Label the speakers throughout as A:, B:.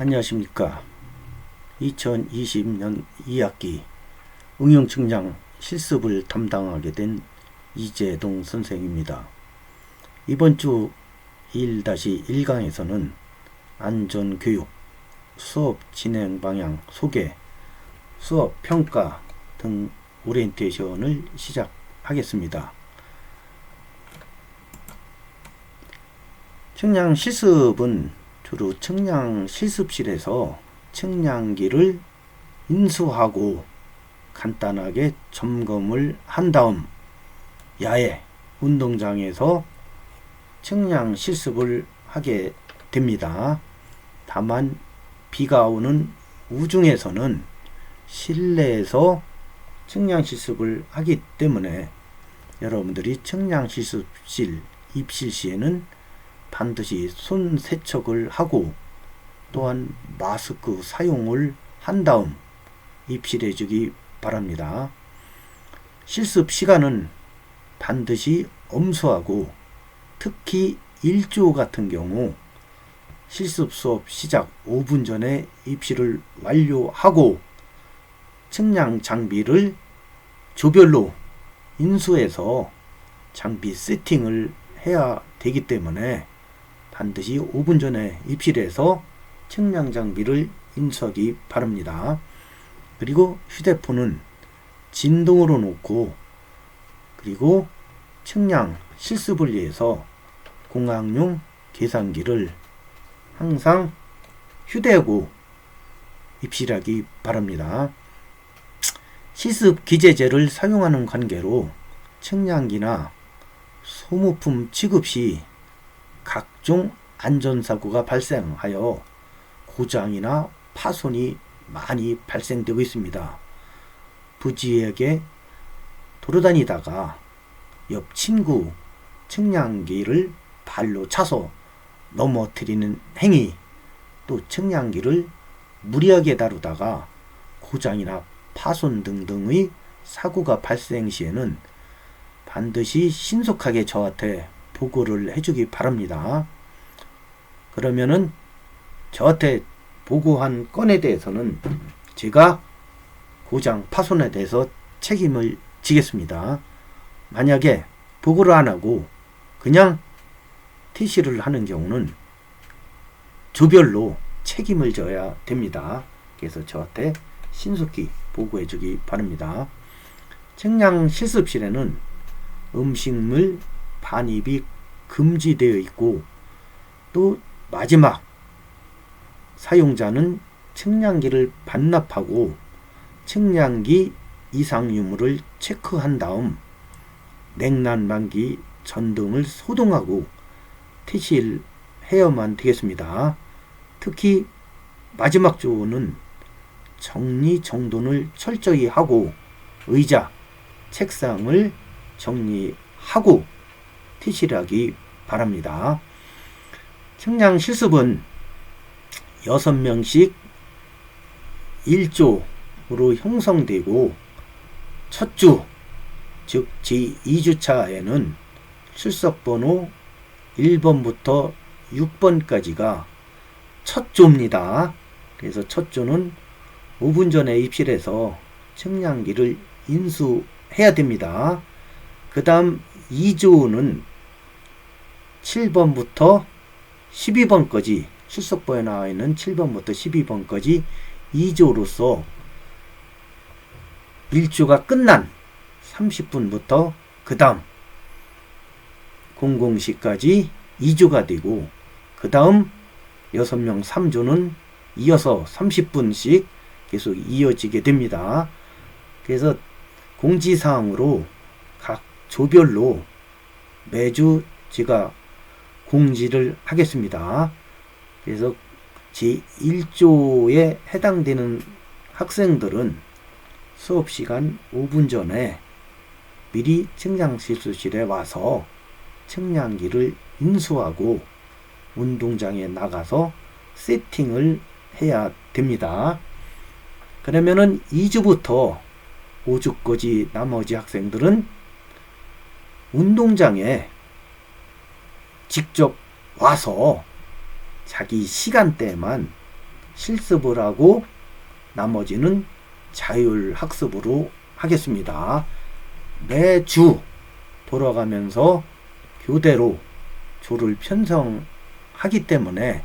A: 안녕하십니까. 2020년 2학기 응용측량 실습을 담당하게 된 이재동 선생입니다. 이번 주 1-1강에서는 안전교육, 수업 진행 방향 소개, 수업 평가 등 오리엔테이션을 시작하겠습니다. 측량 실습은 주로 측량 실습실에서 측량기를 인수하고 간단하게 점검을 한 다음 야외 운동장에서 측량 실습을 하게 됩니다. 다만 비가 오는 우중에서는 실내에서 측량 실습을 하기 때문에 여러분들이 측량 실습실 입실 시에는 반드시 손 세척을 하고 또한 마스크 사용을 한 다음 입실해 주기 바랍니다. 실습 시간은 반드시 엄수하고 특히 1조 같은 경우 실습 수업 시작 5분 전에 입실을 완료하고 측량 장비를 조별로 인수해서 장비 세팅을 해야 되기 때문에 반드시 5분 전에 입실해서 측량 장비를 인수하기 바랍니다. 그리고 휴대폰은 진동으로 놓고 그리고 측량 실습을 위해서 공학용 계산기를 항상 휴대하고 입실하기 바랍니다. 실습 기재재를 사용하는 관계로 측량기나 소모품 취급 시 각종 안전사고가 발생하여 고장이나 파손이 많이 발생되고 있습니다. 부지하게 돌아다니다가 옆 친구 측량기를 발로 차서 넘어뜨리는 행위, 또 측량기를 무리하게 다루다가 고장이나 파손 등등의 사고가 발생 시에는 반드시 신속하게 저한테 보고를 해주기 바랍니다. 그러면은 저한테 보고한 건에 대해서는 제가 고장 파손에 대해서 책임을 지겠습니다. 만약에 보고를 안 하고 그냥 TC를 하는 경우는 조별로 책임을 져야 됩니다. 그래서 저한테 신속히 보고해 주기 바랍니다. 측량 실습실에는 음식물 반입이 금지되어 있고 또 마지막 사용자는 측량기를 반납하고 측량기 이상 유무를 체크한 다음 냉난방기 전등을 소동하고 퇴실 해야만 되겠습니다. 특히 마지막 조는 정리정돈을 철저히 하고 의자, 책상을 정리하고 퇴실하기 바랍니다. 측량 실습은 6명씩 1조로 형성되고 첫 주, 즉 제2주차에는 출석번호 1번부터 6번까지가 첫 조입니다. 그래서 첫 조는 5분 전에 입실해서 측량기를 인수해야 됩니다. 그 다음 2조는 7번부터 12번까지 출석부에 나와 있는 7번부터 12번까지 2조로서 1조가 끝난 30분부터 그 다음 00시까지 2조가 되고 그 다음 6명 3조는 이어서 30분씩 계속 이어지게 됩니다. 그래서 공지사항으로 각 조별로 매주 제가 공지를 하겠습니다. 그래서 제1조에 해당되는 학생들은 수업시간 5분 전에 미리 측량실습실에 와서 측량기를 인수하고 운동장에 나가서 세팅을 해야 됩니다. 그러면은 2주부터 5주까지 나머지 학생들은 운동장에 직접 와서 자기 시간대만 실습을 하고 나머지는 자율학습으로 하겠습니다. 매주 돌아가면서 교대로 조를 편성하기 때문에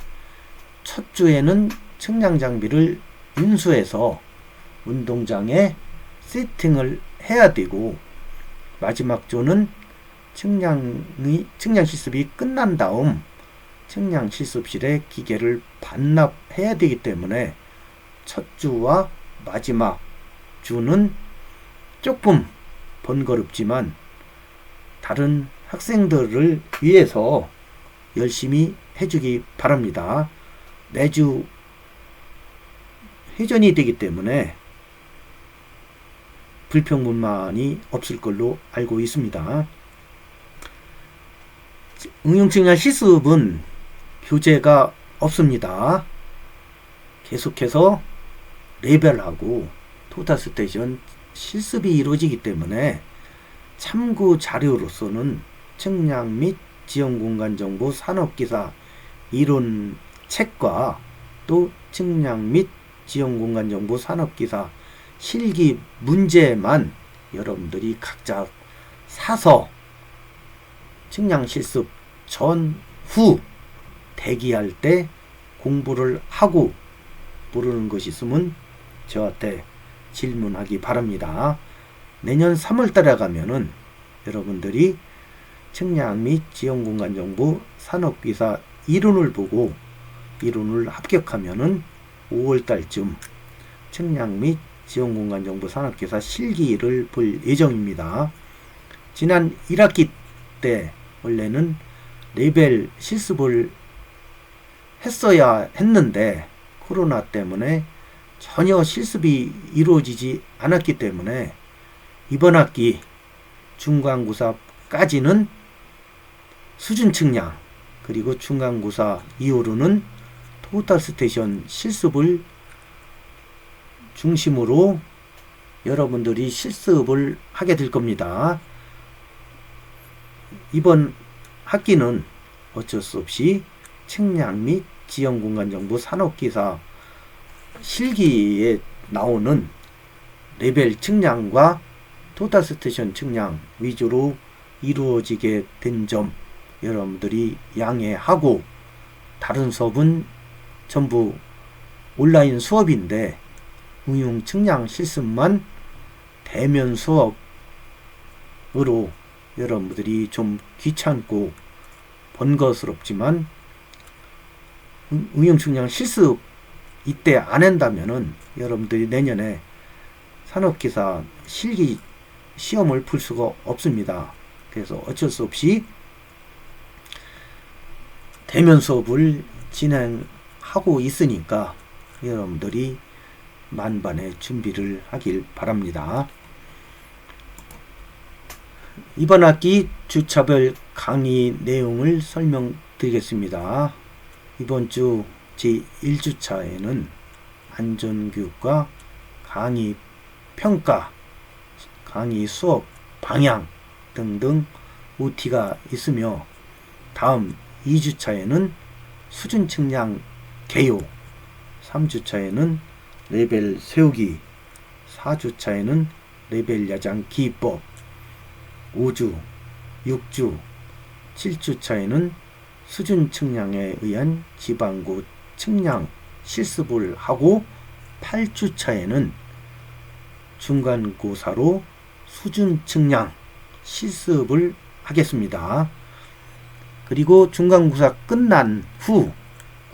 A: 첫 주에는 측량 장비를 인수해서 운동장에 세팅을 해야 되고, 마지막 주는 측량 실습이 끝난 다음 측량 실습실에 기계를 반납해야 되기 때문에 첫 주와 마지막 주는 조금 번거롭지만 다른 학생들을 위해서 열심히 해주기 바랍니다. 매주 회전이 되기 때문에 불평불만이 없을 걸로 알고 있습니다. 응용측량 실습은 교재가 없습니다. 계속해서 레벨하고 토탈스테이션 실습이 이루어지기 때문에 참고 자료로서는 측량 및 지형공간정보 산업기사 이론 책과 또 측량 및 지형공간정보 산업기사 실기 문제만 여러분들이 각자 사서 측량 실습 전, 후 대기할 때 공부를 하고 모르는 것이 있으면 저한테 질문하기 바랍니다. 내년 3월달에 가면은 여러분들이 측량 및 지형공간정보 산업기사 이론을 보고 이론을 합격하면은 5월달쯤 측량 및 지형공간정보 산업기사 실기를 볼 예정입니다. 지난 1학기 때 원래는 레벨 실습을 했어야 했는데 코로나 때문에 전혀 실습이 이루어지지 않았기 때문에 이번 학기 중간고사까지는 수준 측량, 그리고 중간고사 이후로는 토탈스테이션 실습을 중심으로 여러분들이 실습을 하게 될 겁니다. 이번 학기는 어쩔 수 없이 측량 및 지형공간정보 산업기사 실기에 나오는 레벨 측량과 토탈스테이션 측량 위주로 이루어지게 된 점 여러분들이 양해하고, 다른 수업은 전부 온라인 수업인데 응용 측량 실습만 대면 수업으로 여러분들이 좀 귀찮고 번거롭지만 응용 측량 실습 이때 안 한다면은 여러분들이 내년에 산업기사 실기 시험을 풀 수가 없습니다. 그래서 어쩔 수 없이 대면 수업을 진행하고 있으니까 여러분들이 만반의 준비를 하길 바랍니다. 이번 학기 주차별 강의 내용을 설명드리겠습니다. 이번 주 제1주차에는 안전교육과 강의 평가, 강의 수업 방향 등등 OT가 있으며, 다음 2주차에는 수준 측량 개요, 3주차에는 레벨 세우기, 4주차에는 레벨 야장 기법, 5주, 6주, 7주차에는 수준 측량에 의한 지방고 측량 실습을 하고, 8주차에는 중간고사로 수준 측량 실습을 하겠습니다. 그리고 중간고사 끝난 후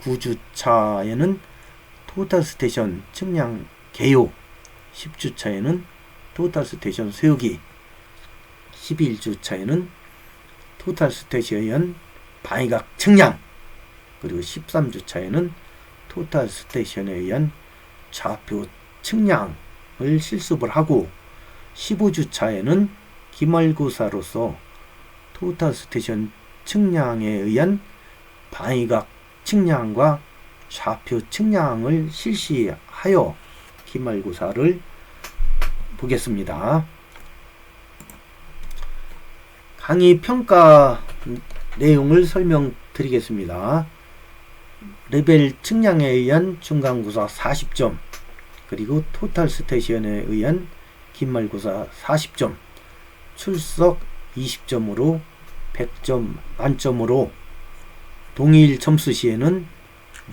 A: 9주차에는 토탈스테이션 측량 개요, 10주차에는 토탈스테이션 세우기, 11주차에는 토탈스테이션에 의한 방위각 측량, 그리고 13주차에는 토탈스테이션에 의한 좌표 측량을 실습을 하고, 15주차에는 기말고사로서 토탈스테이션 측량에 의한 방위각 측량과 좌표 측량을 실시하여 기말고사를 보겠습니다. 강의 평가 내용을 설명드리겠습니다. 레벨 측량에 의한 중간고사 40점, 그리고 토탈 스테이션에 의한 기말고사 40점, 출석 20점으로 100점 만점으로 동일 점수 시에는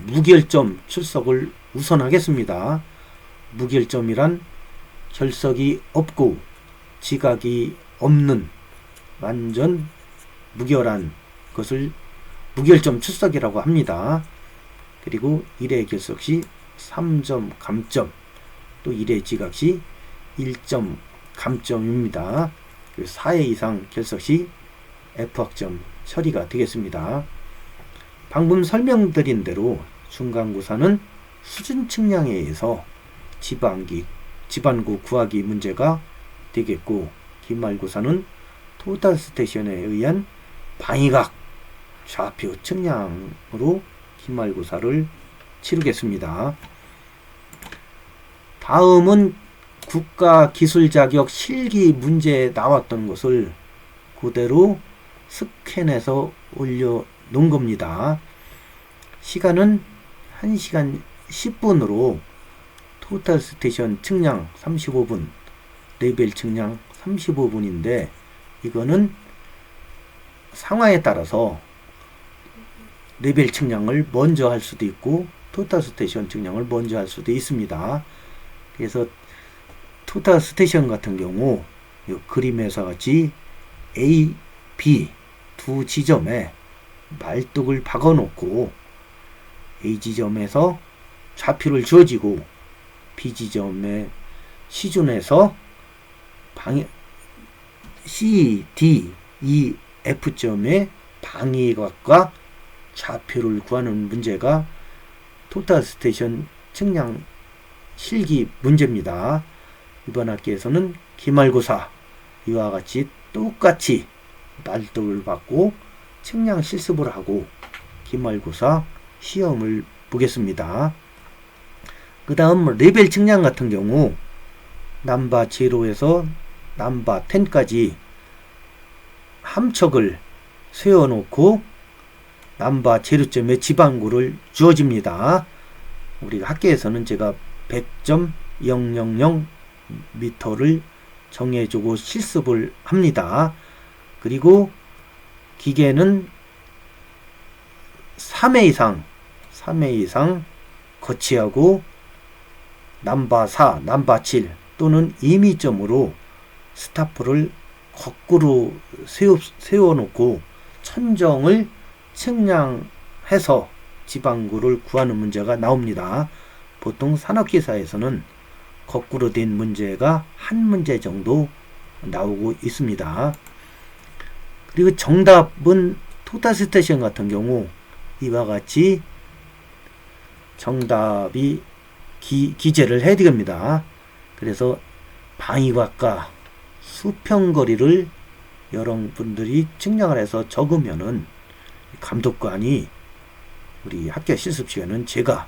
A: 무결점 출석을 우선하겠습니다. 무결점이란 결석이 없고 지각이 없는 완전 무결한 것을 무결점 출석이라고 합니다. 그리고 1회 결석 시 3점 감점, 또 1회 지각 시 1점 감점입니다. 4회 이상 결석 시 F학점 처리가 되겠습니다. 방금 설명드린 대로 중간고사는 수준 측량에 의해서 지반고 구하기 문제가 되겠고, 기말고사는 토탈 스테이션에 의한 방위각 좌표 측량으로 기말고사를 치르겠습니다. 다음은 국가기술자격 실기 문제 나왔던 것을 그대로 스캔해서 올려놓은 겁니다. 시간은 1시간 10분으로 토탈 스테이션 측량 35분, 레벨 측량 35분인데 이거는 상황에 따라서 레벨 측량을 먼저 할 수도 있고 토탈 스테이션 측량을 먼저 할 수도 있습니다. 그래서 토탈 스테이션 같은 경우 이 그림에서 같이 A, B 두 지점에 말뚝을 박아 놓고 A 지점에서 좌표를 주어지고 B 지점에 시준해서 C, D, E, F점의 방위각과 좌표를 구하는 문제가 토탈 스테이션 측량 실기 문제입니다. 이번 학기에서는 기말고사 이와 같이 똑같이 말뚝을 받고 측량 실습을 하고 기말고사 시험을 보겠습니다. 그 다음 레벨 측량 같은 경우 넘버 0에서 넘버 10까지 함척을 세워놓고 넘버 0점의 지방구를 주어집니다. 우리 학교에서는 제가 100.000m를 정해주고 실습을 합니다. 그리고 기계는 3회 이상 거치하고 넘버 4, 넘버 7 또는 임의점으로 스타프를 거꾸로 세워놓고 천정을 측량해서 지방구를 구하는 문제가 나옵니다. 보통 산업기사에서는 거꾸로 된 문제가 한 문제 정도 나오고 있습니다. 그리고 정답은 토탈 스테이션 같은 경우 이와 같이 정답이 기재를 해야 됩니다. 그래서 방위각과 수평거리를 여러분들이 측량을 해서 적으면은 감독관이 우리 학교 실습 시간은 제가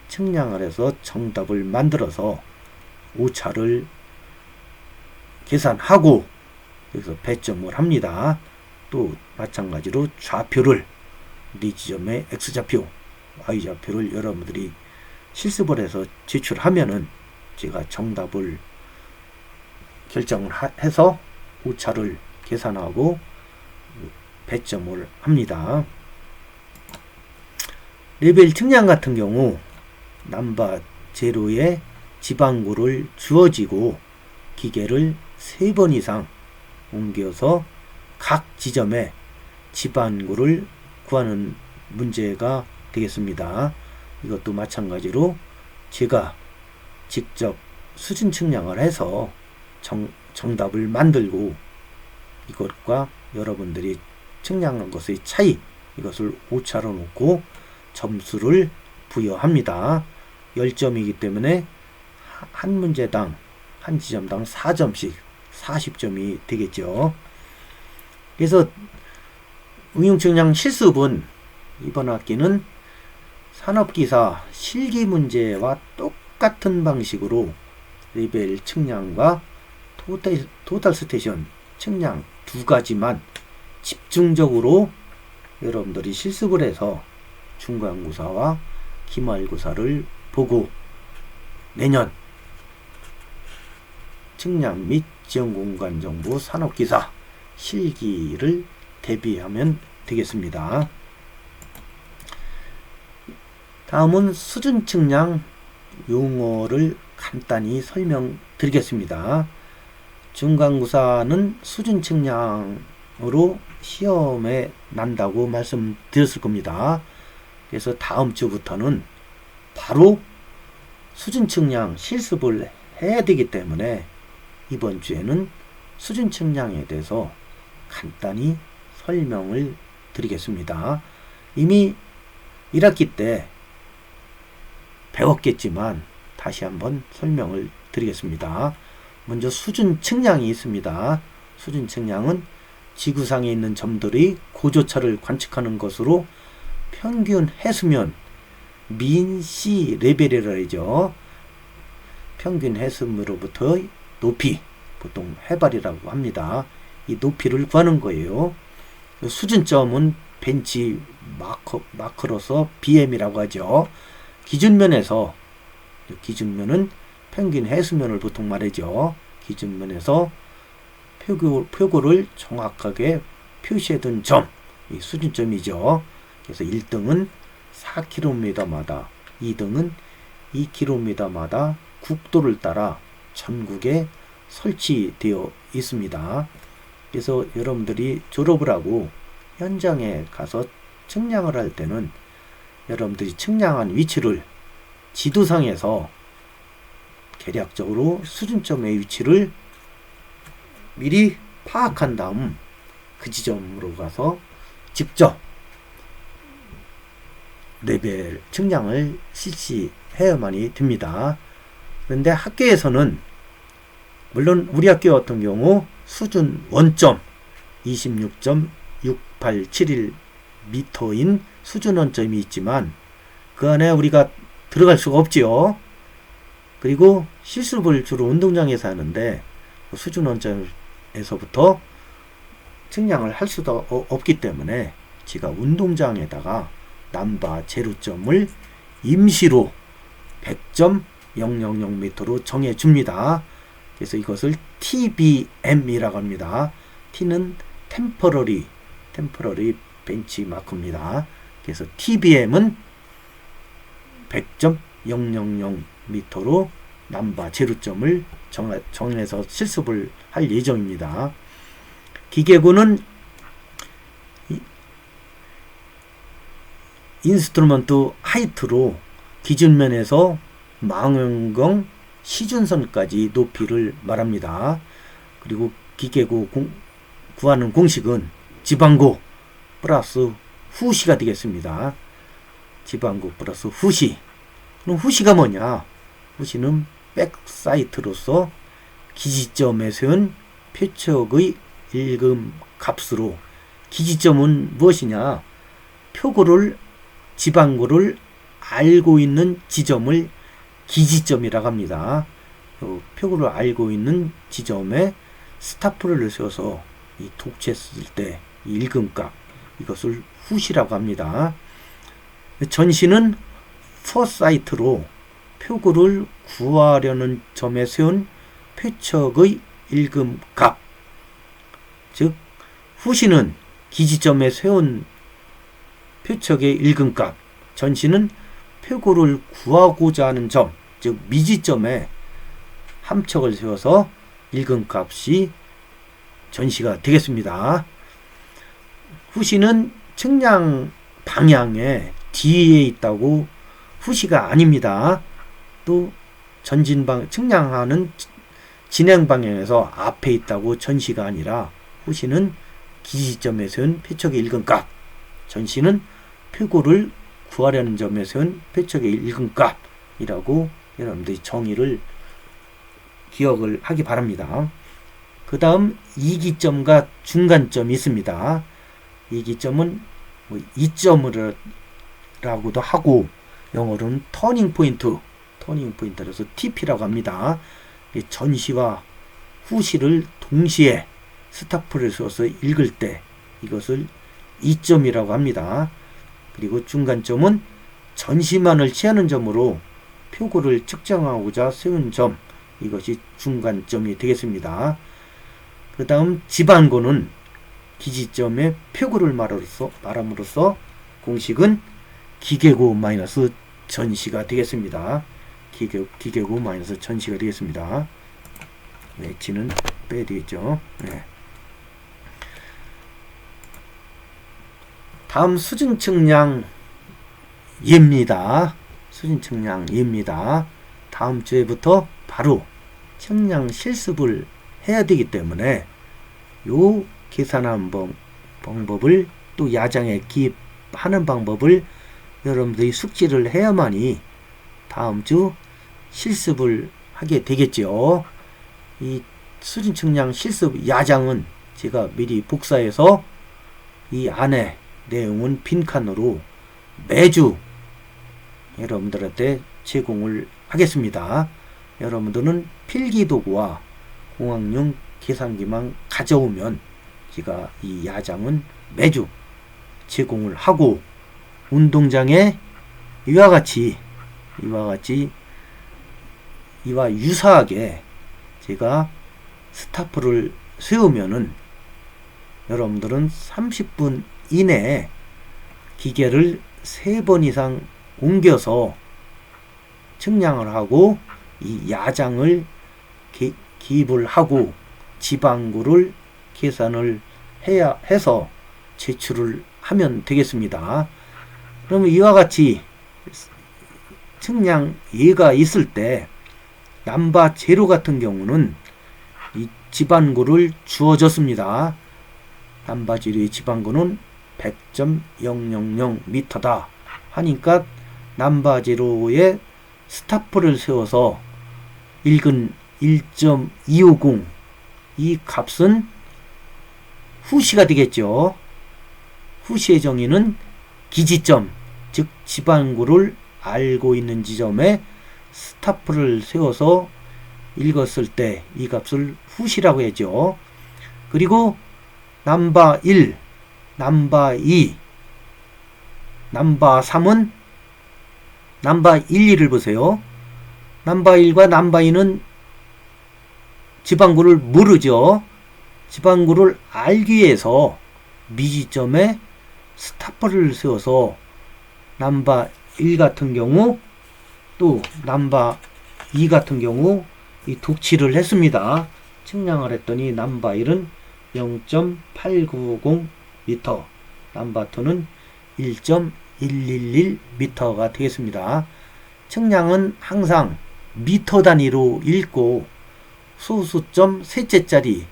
A: 측량을 해서 정답을 만들어서 오차를 계산하고 여기서 배점을 합니다. 또 마찬가지로 좌표를 이 지점의 X좌표, Y좌표를 여러분들이 실습을 해서 제출하면은 제가 정답을 결정을 해서 오차를 계산하고 배점을 합니다. 레벨 측량 같은 경우 넘버 0에 지방구를 주어지고 기계를 3번 이상 옮겨서 각 지점에 지방구를 구하는 문제가 되겠습니다. 이것도 마찬가지로 제가 직접 수준 측량을 해서 정답을 만들고 이것과 여러분들이 측량한 것의 차이, 이것을 오차로 놓고 점수를 부여합니다. 10점이기 때문에 한 문제당 한 지점당 4점씩 40점이 되겠죠. 그래서 응용측량 실습은 이번 학기는 산업기사 실기 문제와 똑같은 방식으로 레벨 측량과 토탈 스테이션 측량 두 가지만 집중적으로 여러분들이 실습을 해서 중간고사와 기말고사를 보고 내년 측량 및 지형공간정보 산업기사 실기를 대비하면 되겠습니다. 다음은 수준측량 용어를 간단히 설명드리겠습니다. 중간고사는 수준측량으로 시험에 난다고 말씀드렸을 겁니다. 그래서 다음 주부터는 바로 수준측량 실습을 해야 되기 때문에 이번 주에는 수준측량에 대해서 간단히 설명을 드리겠습니다. 이미 1학기 때 배웠겠지만 다시 한번 설명을 드리겠습니다. 먼저 수준 측량이 있습니다. 수준 측량은 지구상에 있는 점들이 고조차를 관측하는 것으로 평균 해수면 민씨 레벨이라 하죠. 평균 해수면으로부터 높이, 보통 해발이라고 합니다. 이 높이를 구하는 거예요. 수준점은 벤치 마크로서 BM이라고 하죠. 기준면에서, 기준면은 평균 해수면을 보통 말하죠. 기준면에서 표고를 정확하게 표시해둔 점, 이 수준점이죠. 그래서 1등은 4km마다, 2등은 2km마다 국도를 따라 전국에 설치되어 있습니다. 그래서 여러분들이 졸업을 하고 현장에 가서 측량을 할 때는 여러분들이 측량한 위치를 지도상에서 대략적으로 수준점의 위치를 미리 파악한 다음 그 지점으로 가서 직접 레벨 측량을 실시해야만이 됩니다. 그런데 학교에서는 물론 우리 학교 같은 경우 수준 원점 26.6871m인 수준 원점이 있지만 그 안에 우리가 들어갈 수가 없지요. 그리고 실습을 주로 운동장에서 하는데 수준 원점에서부터 측량을 할 수도 없기 때문에 제가 운동장에다가 남바 제로점을 임시로 100.000m로 정해줍니다. 그래서 이것을 TBM이라고 합니다. T는 Temporary 벤치마크입니다. 그래서 TBM은 100.000m로 남바 제로점을 정해서 실습을 할 예정입니다. 기계고는 인스트루먼트 하이트로 기준면에서 망원경 시준선까지 높이를 말합니다. 그리고 기계고 구하는 공식은 지방고 플러스 후시가 되겠습니다. 지방고 플러스 후시. 그럼 후시가 뭐냐? 후시는 백사이트로서 기지점에 세운 표적의 일금 값으로, 기지점은 무엇이냐? 표고를 지방고를 알고 있는 지점을 기지점이라고 합니다. 표고를 알고 있는 지점에 스타프를 세워서 이 독취했을 때 일금값, 이것을 후시라고 합니다. 전시는 포사이트로 표고를 구하려는 점에 세운 표적의 일금값, 즉 후시는 기지점에 세운 표적의 일금값, 전시는 표고를 구하고자 하는 점, 즉 미지점에 함척을 세워서 일금값이 전시가 되겠습니다. 후시는 측량 방향에 뒤에 있다고 후시가 아닙니다. 또 측량하는 진행 방향에서 앞에 있다고 전시가 아니라 후시는 기지점에 세운 표적의 일금값, 전시는 표고를 구하려는 점에 세운 표적의 일금값이라고 여러분들이 정의를 기억을 하기 바랍니다. 그 다음 이기점과 중간점이 있습니다. 이기점은 이점이라고도 하고 영어로는 터닝 포인트라서 TP라고 합니다. 전시와 후시를 동시에 스타프를 써서 읽을 때 이것을 이점이라고 합니다. 그리고 중간점은 전시만을 취하는 점으로 표고를 측정하고자 세운 점, 이것이 중간점이 되겠습니다. 그 다음 지반고는 기지점의 표고를 말함으로써 공식은 기계고 마이너스 전시가 되겠습니다. 기계고 마이너스 전시가 되겠습니다. 네, 지는 빼야 되겠죠. 네. 다음 수준 측량 예입니다. 수준 측량 예입니다. 다음 주에부터 바로 측량 실습을 해야 되기 때문에 요 계산하는 방법을 또 야장에 기입하는 방법을 여러분들이 숙지를 해야만이 다음 주 실습을 하게 되겠죠. 이 수준 측량 실습 야장은 제가 미리 복사해서 이 안에 내용은 빈칸으로 매주 여러분들한테 제공을 하겠습니다. 여러분들은 필기도구와 공학용 계산기만 가져오면 제가 이 야장은 매주 제공을 하고 운동장에 이와 유사하게 제가 스타프를 세우면은 여러분들은 30분 이내에 기계를 3번 이상 옮겨서 측량을 하고 이 야장을 기입을 하고 지방구를 계산을 해서 제출을 하면 되겠습니다. 그러면 이와 같이 측량 예가 있을 때 남바 제로 같은 경우는 이 지방구를 주어졌습니다. 남바 제로의 지방구는 100.000m다 하니까 남바 제로의 스타프를 세워서 읽은 1.250 이 값은 후시가 되겠죠. 후시의 정의는 기지점, 즉 지방구를 알고 있는 지점에 스타프를 세워서 읽었을 때 이 값을 후시라고 했죠. 그리고 남바 1, 남바 2, 남바 3은 남바 1, 2를 보세요. 남바 1과 남바 2는 지방구를 모르죠. 지방구를 알기 위해서 미지점에 스타퍼를 세워서 남바 1 같은 경우 또 남바 2 같은 경우 이 독치를 했습니다. 측량을 했더니 남바 1은 0.890m, 남바 2는 1.111m가 되겠습니다. 측량은 항상 미터 단위로 읽고 소수점 셋째 자리,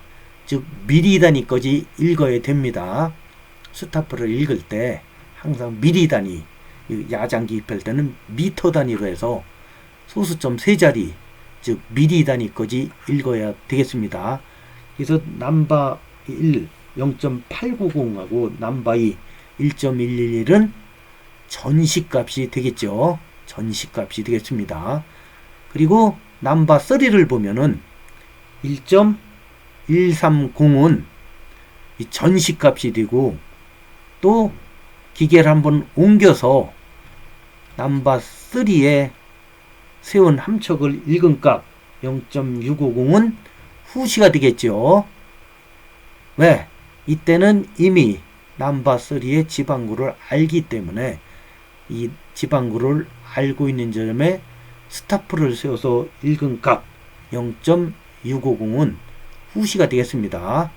A: 즉 미리 단위까지 읽어야 됩니다. 스타프를 읽을 때 항상 미리 단위, 야장 기입할 때는 미터 단위로 해서 소수점 세 자리, 즉 미리 단위까지 읽어야 되겠습니다. 그래서 남바 1 0.890하고 남바 2 1.111은 전시값이 되겠죠. 전시값이 되겠습니다. 그리고 남바 3를 보면은 1.130은 이 전시값이 되고 또 기계를 한번 옮겨서 남바 3에 세운 함척을 읽은 값 0.650은 후시가 되겠죠. 왜? 이때는 이미 남바 3의 지방구를 알기 때문에 이 지방구를 알고 있는 점에 스타프를 세워서 읽은 값 0.650은 후시가 되겠습니다.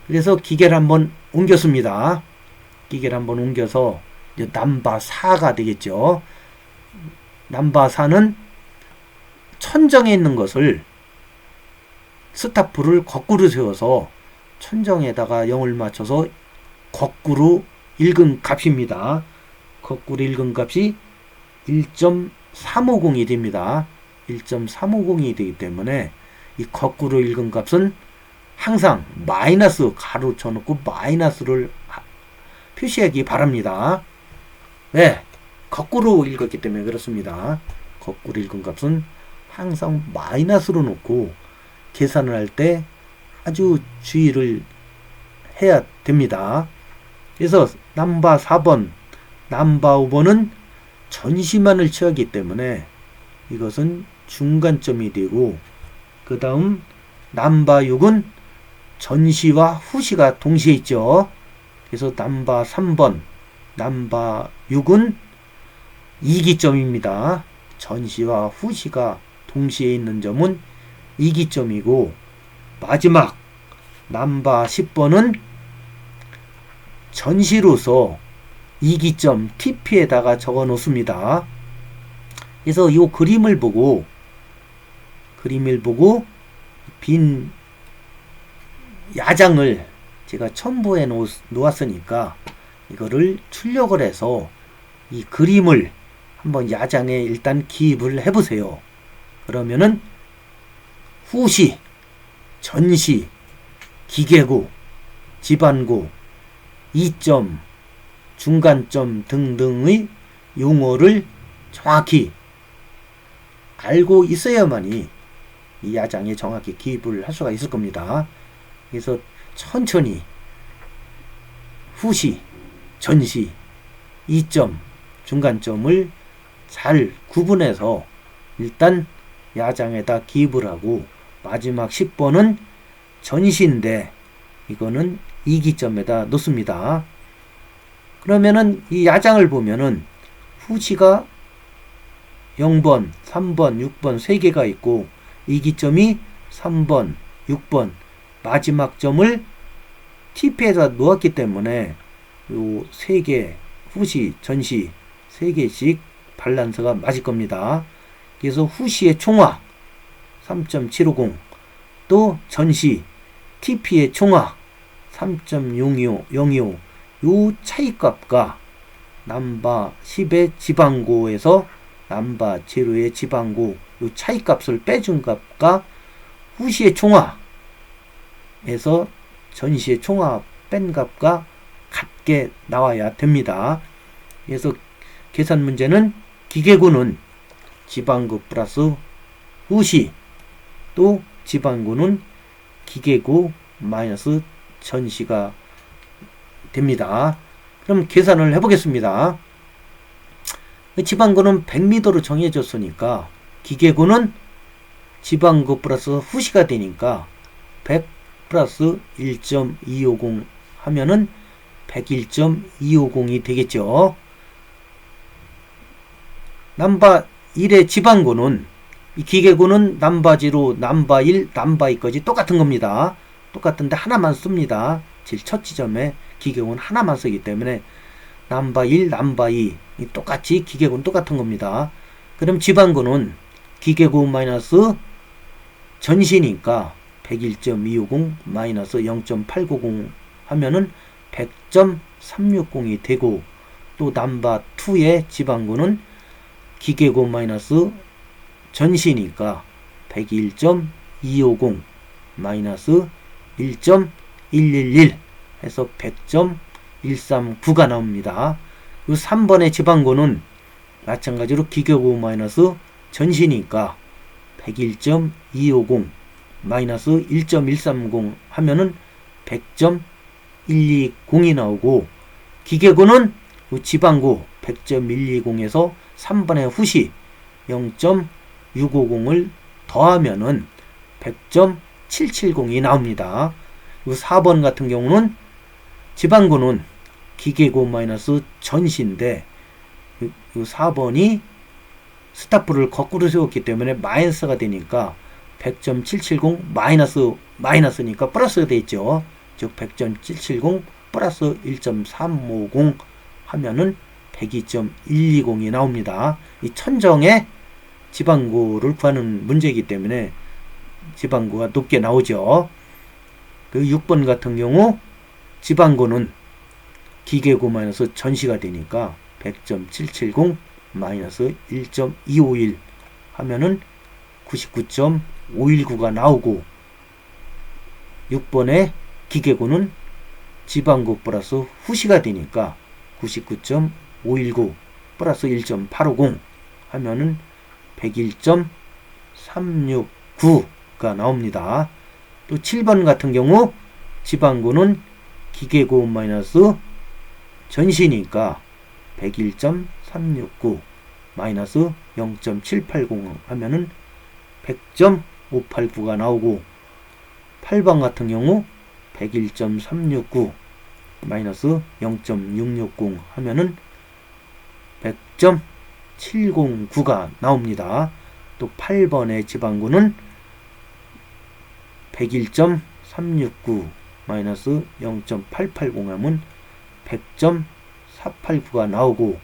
A: 그래서 기계를 한번 옮겼습니다. 기계를 한번 옮겨서 이제 남바 4가 되겠죠. 남바 4는 천정에 있는 것을 스타프를 거꾸로 세워서 천정에다가 0을 맞춰서 거꾸로 읽은 값입니다. 거꾸로 읽은 값이 1.350이 됩니다. 1.350이 되기 때문에 이 거꾸로 읽은 값은 항상 마이너스 가로 쳐놓고 마이너스를 표시하기 바랍니다. 네, 거꾸로 읽었기 때문에 그렇습니다. 거꾸로 읽은 값은 항상 마이너스로 놓고 계산을 할 때 아주 주의를 해야 됩니다. 그래서 남바 4번 남바 5번은 전시만을 취하기 때문에 이것은 중간점이 되고, 그 다음 남바 6은 전시와 후시가 동시에 있죠. 그래서 남바 3번, 남바 6은 이기점입니다. 전시와 후시가 동시에 있는 점은 이기점이고, 마지막 남바 10번은 전시로서 이기점 TP에다가 적어 놓습니다. 그래서 이 그림을 보고 빈 야장을 제가 첨부해 놓았으니까 이거를 출력을 해서 이 그림을 한번 야장에 일단 기입을 해보세요. 그러면은 후시, 전시, 기계고, 지반고, 이점, 중간점 등등의 용어를 정확히 알고 있어야만이 이 야장에 정확히 기입을 할 수가 있을 겁니다. 그래서 천천히 후시, 전시, 이점, 중간점을 잘 구분해서 일단 야장에다 기입을 하고, 마지막 10번은 전시인데 이거는 이기점에다 놓습니다. 그러면은 이 야장을 보면은 후시가 0번, 3번, 6번 3개가 있고, 이기점이 3번, 6번 마지막 점을 TP에다 놓았기 때문에 요 3개 후시, 전시 3개씩 밸런스가 맞을 겁니다. 그래서 후시의 총합 3.750, 또 전시 TP의 총합 3.025, 요 차이값과 남바 10의 지방고에서 남바 제로의 지방고 요 차이값을 빼준 값과 후시의 총합에서 전시의 총합 뺀 값과 같게 나와야 됩니다. 그래서 계산 문제는 기계고는 지방고 플러스 후시, 또 지방고는 기계고 마이너스 전시가 됩니다. 그럼 계산을 해보겠습니다. 지방고는 100m로 정해졌으니까 기계고는 지방고 플러스 후시가 되니까 100 플러스 1.250 하면은 101.250이 되겠죠. 남바 1의 지방고는, 이 기계고는 남바0, 남바1, 남바2까지 똑같은 겁니다. 똑같은데 하나만 씁니다. 제일 첫 지점에 기계고는 하나만 쓰기 때문에 남바1, 남바2 똑같이 기계고는 똑같은 겁니다. 그럼 지방고는 기계고 마이너스 전시니까 101.250 마이너스 0.890 하면은 100.360이 되고, 또 남바2의 지방고는 기계고 마이너스 전시니까 101.250 마이너스 1.111 해서 100.139가 나옵니다. 이 3번의 지방고는 마찬가지로 기계고 마이너스 전시니까 101.250 마이너스 1.130 하면은 100.120이 나오고, 기계고는 지방고 100.120에서 3번의 후시 0.650을 더하면은 100.770이 나옵니다. 이 4번 같은 경우는 지방고는 기계고 마이너스 전시인데, 이 4번이 스타프를 거꾸로 세웠기 때문에 마이너스가 되니까 100.770 마이너스니까 플러스가 되어 있죠. 즉 100.770 플러스 1.350 하면은 102.120이 나옵니다. 이 천정의 지방고를 구하는 문제이기 때문에 지방고가 높게 나오죠. 그 6번 같은 경우 지방고는 기계고 마이너스 전시가 되니까 100.770 마이너스 1.251 하면은 99.519가 나오고, 6번의 기계고는 지방고 플러스 후시가 되니까 99.519 플러스 1.850 하면은 101.369가 나옵니다. 또 7번 같은 경우 지방고는 기계고 마이너스 전시니까 101.369 마이너스 0.780 하면은 100.589가 나오고, 8번 같은 경우 101.369 마이너스 0.660 하면은 100.709가 나옵니다. 또 8번의 지방구는 101.369 마이너스 0.880 하면 100.489가 나오고,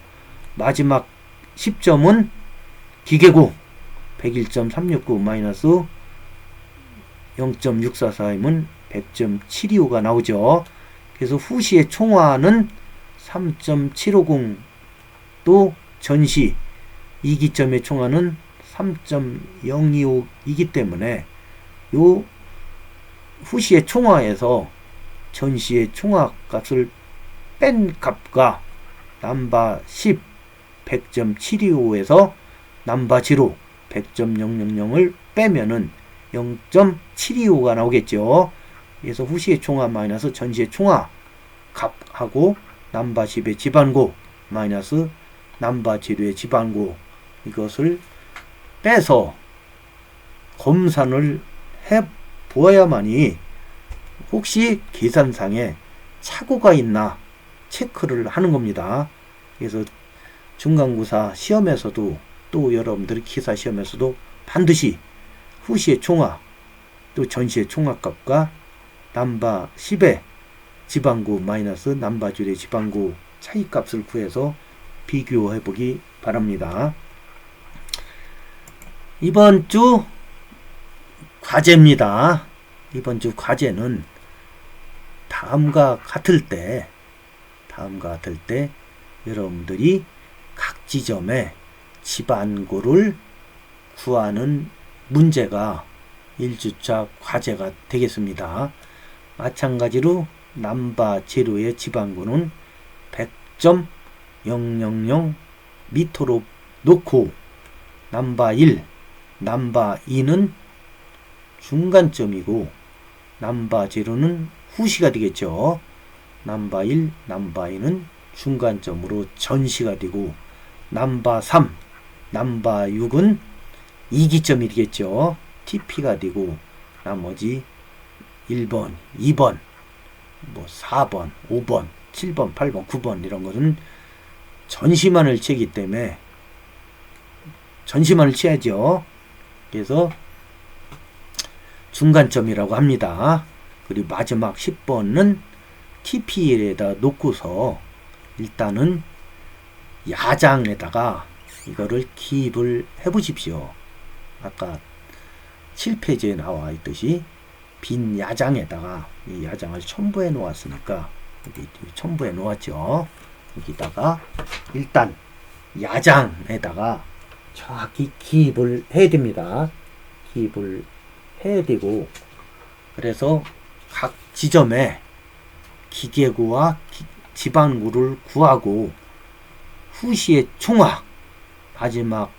A: 마지막 10점은 기계구 101.369 마이너스 0.644이면 100.725가 나오죠. 그래서 후시의 총화는 3.750, 또 전시 2기점의 총화는 3.025이기 때문에 요 후시의 총화에서 전시의 총화 값을 뺀 값과 넘바 10 100.725에서 넘바 제로 100.000을 빼면은 0.725가 나오겠죠. 그래서 후시의 총화 마이너스 전시의 총화 값하고 넘바 10의 지반고 마이너스 넘바 제로의 지반고, 이것을 빼서 검산을 해 보아야만이 혹시 계산상에 착오가 있나 체크를 하는 겁니다. 그래서 중간고사 시험에서도, 또 여러분들이 기사 시험에서도 반드시 후시의 총화, 또 전시의 총화값과 넘바 10의 지방구 마이너스 넘바 제로의 지방구 차이값을 구해서 비교해 보기 바랍니다. 이번 주 과제입니다. 이번 주 과제는 다음과 같을 때 여러분들이 각 지점에 지반고를 구하는 문제가 1주차 과제가 되겠습니다. 마찬가지로 넘바 제로의 지반고는 100.000 미터로 놓고, 넘바 1, 넘바 2는 중간점이고 넘바 제로는 후시가 되겠죠. 넘바 1, 넘바 2는 중간점으로 전시가 되고, 넘바 3, 넘바 6은 2기점이 되겠죠. TP가 되고, 나머지 1번, 2번, 4번, 5번, 7번, 8번, 9번 이런 것은 전시만을 치기 때문에 전시만을 치야죠. 그래서 중간점이라고 합니다. 그리고 마지막 10번은 TP에다 놓고서 일단은 야장에다가 이거를 기입을 해 보십시오. 아까 7페이지에 나와 있듯이 빈 야장에다가 이 야장을 첨부해 놓았으니까 여기 첨부해 놓았죠. 여기다가 일단 야장에다가 정확히 기입을 해야 됩니다. 기입을 해야 되고, 그래서 각 지점에 기계구와 지반구를 구하고, 후시의 총화 마지막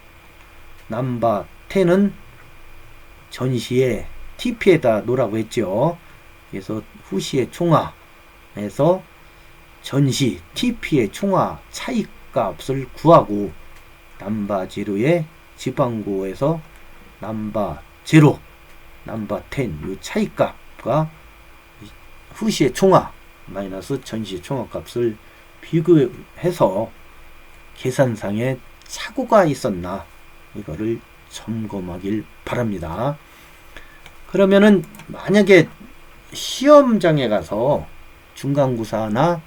A: 넘바 10은 전시에 TP에다 놓으라고 했죠. 그래서 후시의 총화에서 전시 TP의 총화 차이값을 구하고, 넘바 제로의 지방고에서 넘바 제로, 넘바 10, 이 차이값과 후시의 총화 마이너스 전시의 총화값을 비교해서 계산상에 착오가 있었나 이거를 점검하길 바랍니다. 그러면은 만약에 시험장에 가서 중간고사나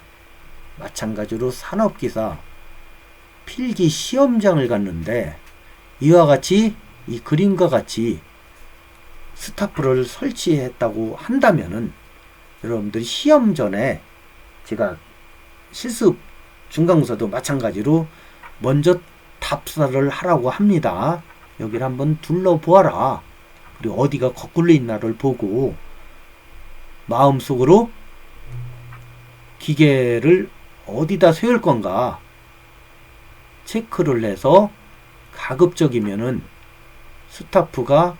A: 마찬가지로 산업기사 필기 시험장을 갔는데 이와 같이 이 그림과 같이 스타프를 설치했다고 한다면은 여러분들이 시험 전에, 제가 실습 중간고사도 마찬가지로 먼저 답사를 하라고 합니다. 여기를 한번 둘러보아라. 그리고 어디가 거꾸로 있나를 보고 마음속으로 기계를 어디다 세울 건가 체크를 해서, 가급적이면은 스타프가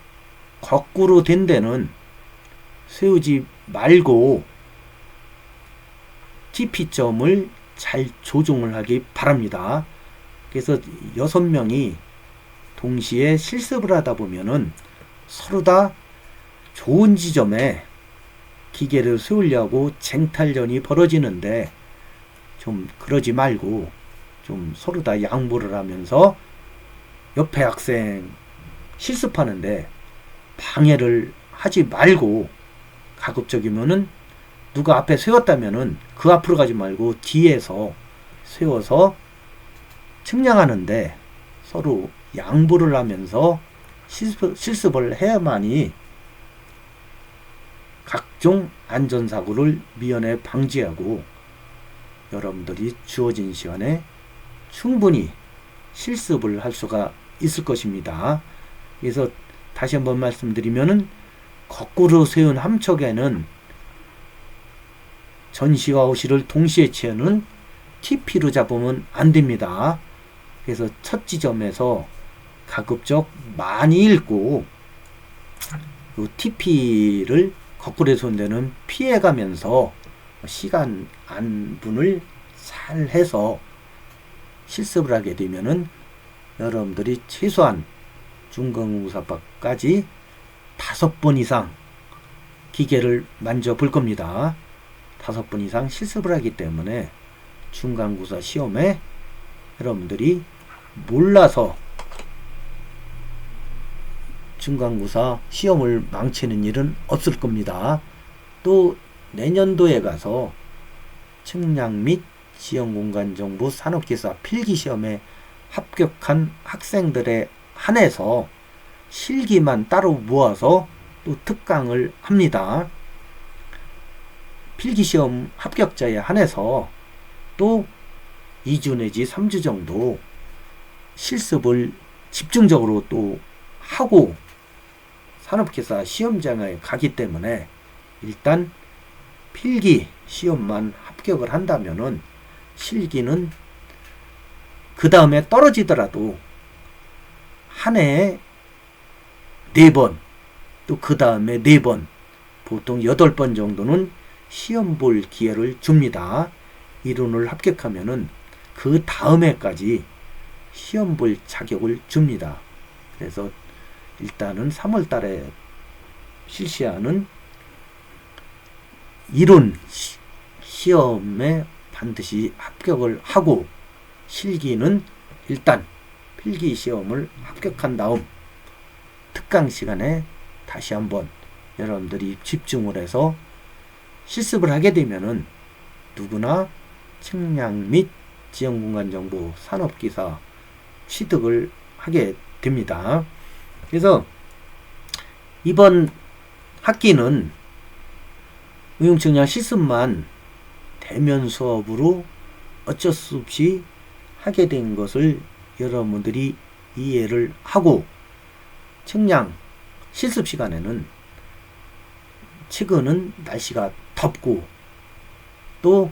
A: 거꾸로 된 데는 세우지 말고 TP점을 잘 조정을 하기 바랍니다. 그래서 6명이 동시에 실습을 하다 보면은 서로 다 좋은 지점에 기계를 세우려고 쟁탈전이 벌어지는데, 좀 그러지 말고 좀 서로 다 양보를 하면서 옆에 학생 실습하는데 방해를 하지 말고, 가급적이면은 누가 앞에 세웠다면은 그 앞으로 가지 말고 뒤에서 세워서 측량하는데 서로 양보를 하면서 실습을 해야만이 각종 안전사고를 미연에 방지하고 여러분들이 주어진 시간에 충분히 실습을 할 수가 있을 것입니다. 그래서 다시 한번 말씀드리면은, 거꾸로 세운 함척에는 전시와 오시를 동시에 채우는 TP로 잡으면 안 됩니다. 그래서 첫 지점에서 가급적 많이 읽고 이 TP를 거꾸로 해서 데는 피해가면서 시간 안분을 잘 해서 실습을 하게 되면은 여러분들이 최소한 중간고사까지 5번 이상 기계를 만져볼 겁니다. 5번 이상 실습을 하기 때문에 중간고사 시험에 여러분들이 몰라서 중간고사 시험을 망치는 일은 없을 겁니다. 또 내년도에 가서 측량 및 지형공간정보 산업기사 필기시험에 합격한 학생들에 한해서 실기만 따로 모아서 또 특강을 합니다. 필기시험 합격자에 한해서 또 2주 내지 3주 정도 실습을 집중적으로 또 하고 산업기사 시험장에 가기 때문에, 일단 필기 시험만 합격을 한다면은 실기는 그 다음에 떨어지더라도 한 해에 4번, 또 그 다음에 4번, 보통 8번 정도는 시험 볼 기회를 줍니다. 이론을 합격하면은 그 다음에까지 시험 볼 자격을 줍니다. 그래서 일단은 3월 달에 실시하는 이론 시험에 반드시 합격을 하고, 실기는 일단 필기 시험을 합격한 다음 특강 시간에 다시 한번 여러분들이 집중을 해서 실습을 하게 되면은 누구나 측량 및 지형공간정보 산업기사 취득을 하게 됩니다. 그래서 이번 학기는 응용측량 실습만 대면 수업으로 어쩔 수 없이 하게 된 것을 여러분들이 이해를 하고, 측량 실습 시간에는 최근은 날씨가 덥고 또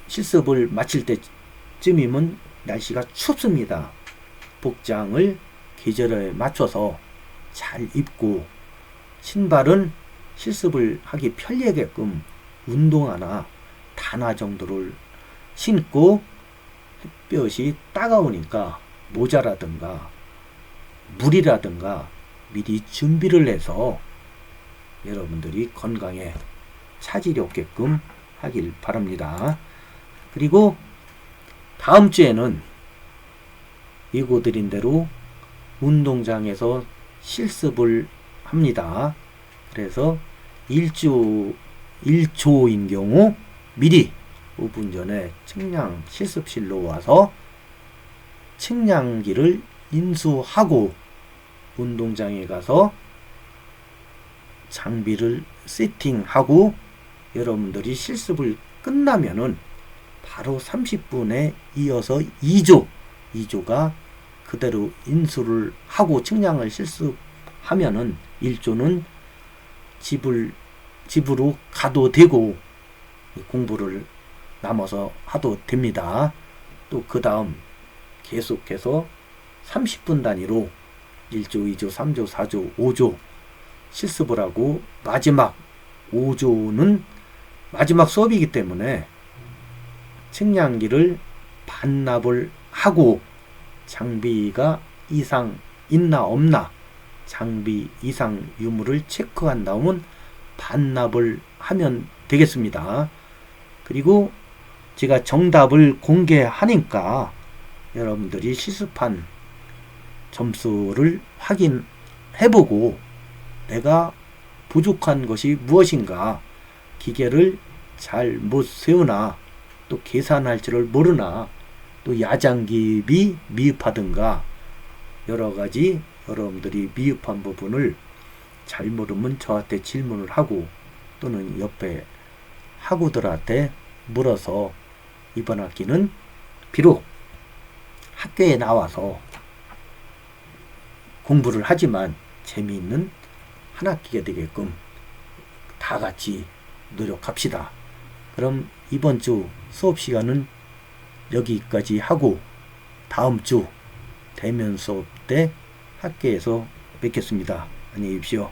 A: 실습을 마칠 때쯤이면 날씨가 춥습니다. 복장을 계절에 맞춰서 잘 입고, 신발은 실습을 하기 편리하게끔 운동화나 단화 정도를 신고, 햇볕이 따가우니까 모자라든가 물이라든가 미리 준비를 해서 여러분들이 건강에 차질이 없게끔 하길 바랍니다. 그리고 다음 주에는 예고드린 대로 운동장에서 실습을 합니다. 그래서 1조인 경우 미리 5분 전에 측량 실습실로 와서 측량기를 인수하고 운동장에 가서 장비를 세팅하고, 여러분들이 실습을 끝나면은 바로 30분에 이어서 2조가 그대로 인수를 하고 측량을 실습하면은 1조는 집으로 가도 되고 공부를 남아서 하도 됩니다. 또 그 다음 계속해서 30분 단위로 1조, 2조, 3조, 4조, 5조 실습을 하고, 마지막 5조는 마지막 수업이기 때문에 측량기를 반납을 하고 장비가 이상 있나 없나 장비 이상 유무를 체크한 다음은 반납을 하면 되겠습니다. 그리고 제가 정답을 공개하니까 여러분들이 실습한 점수를 확인해보고 내가 부족한 것이 무엇인가, 기계를 잘못 세우나 또 계산할 줄을 모르나 또 야장기비 미흡하든가 여러가지 여러분들이 미흡한 부분을 잘 모르면 저한테 질문을 하고 또는 옆에 학우들한테 물어서 이번 학기는 비록 학교에 나와서 공부를 하지만 재미있는 한 학기가 되게끔 다 같이 노력합시다. 그럼 이번 주 수업 시간은 여기까지 하고 다음 주 대면 수업 때 학교에서 뵙겠습니다. 안녕히 계십시오.